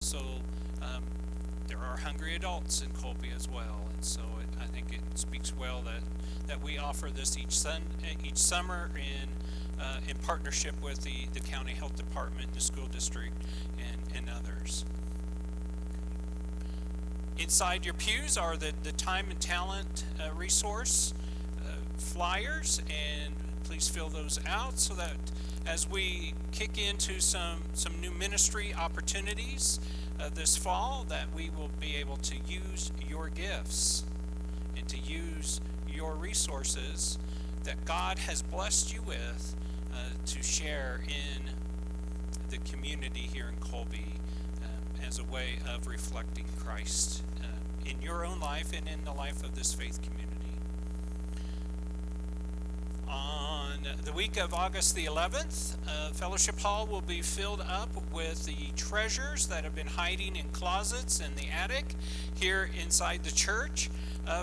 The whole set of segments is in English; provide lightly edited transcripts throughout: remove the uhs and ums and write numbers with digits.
So um, there are hungry adults in Colby as well, and so I think it speaks well that we offer this each summer in partnership with the county health department, the school district, and others. Inside your pews are the time and talent resource flyers, and please fill those out so that as we kick into some new ministry opportunities this fall, that we will be able to use your gifts and to use your resources that God has blessed you with to share in the community here in Colby as a way of reflecting Christ in your own life and in the life of this faith community. On the week of August the 11th, Fellowship Hall will be filled up with the treasures that have been hiding in closets in the attic here inside the church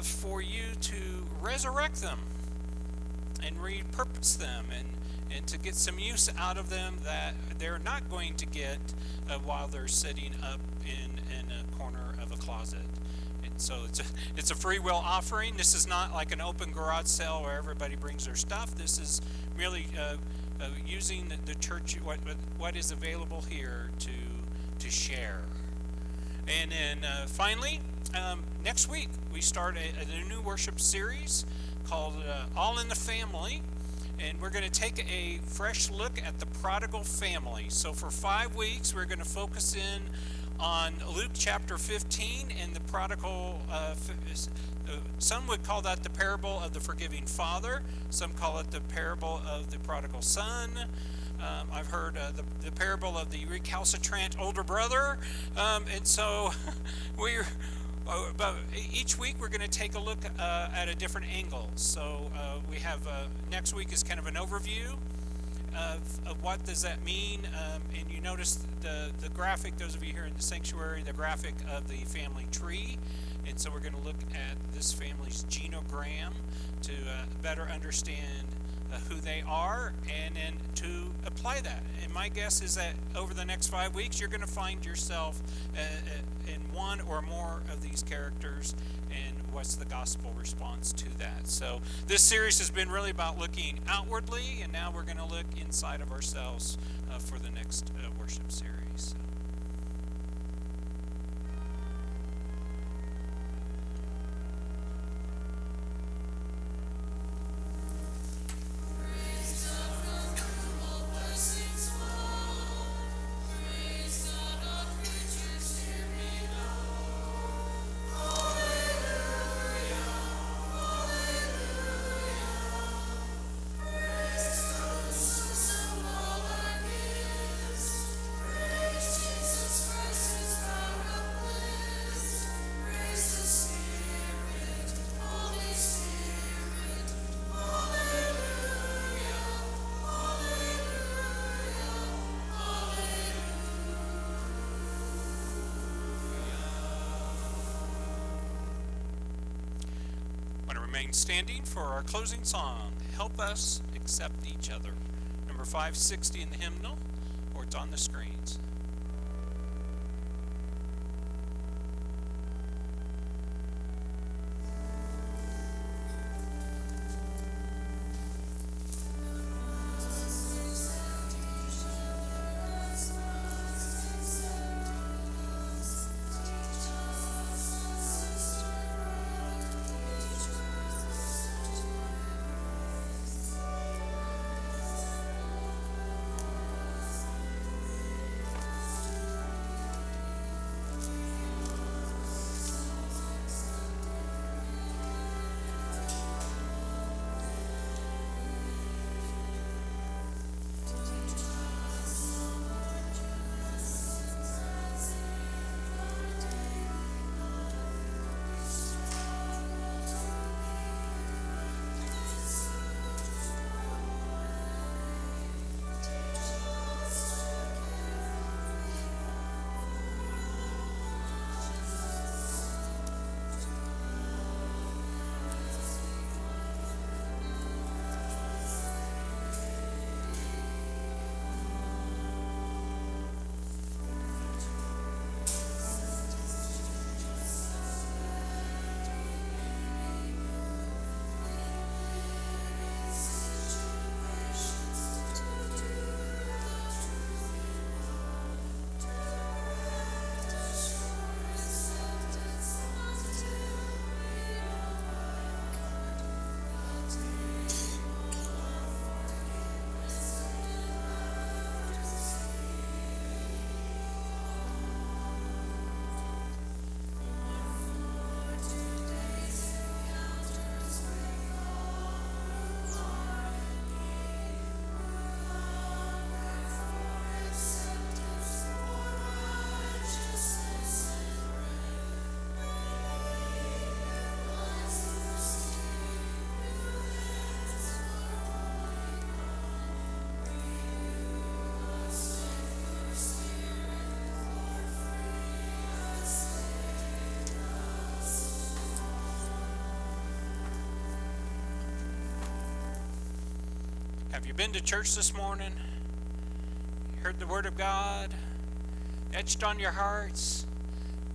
for you to resurrect them and repurpose them and to get some use out of them that they're not going to get while they're sitting up in a corner of a closet. And so it's a free will offering. This is not like an open garage sale where everybody brings their stuff. This is really using the church, what is available here to share. And then finally, next week we start a new worship series called All in the Family. And we're going to take a fresh look at the prodigal family. So for 5 weeks, we're going to focus in on Luke chapter 15 and the prodigal. Some would call that the parable of the forgiving father. Some call it the parable of the prodigal son. I've heard the parable of the recalcitrant older brother. And so we're... But each week we're going to take a look at a different angle. So we have next week is kind of an overview of what does that mean. And you notice the graphic, those of you here in the sanctuary, the graphic of the family tree. And so we're going to look at this family's genogram to better understand who they are and then to apply that. And my guess is that over the next 5 weeks, you're going to find yourself in one or more of these characters and what's the gospel response to that. So this series has been really about looking outwardly, and now we're going to look inside of ourselves for the next worship series. So. Remain standing for our closing song, Help Us Accept Each Other. Number 560 in the hymnal, or it's on the screens. Have you been to church this morning? Heard the Word of God? Etched on your hearts?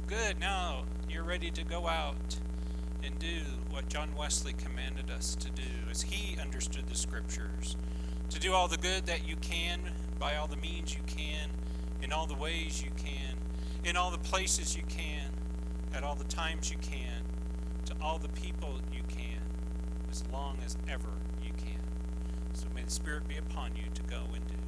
Good. Now you're ready to go out and do what John Wesley commanded us to do as he understood the Scriptures. To do all the good that you can, by all the means you can, in all the ways you can, in all the places you can, at all the times you can, to all the people you can, as long as ever you can. So may the Spirit be upon you to go and do.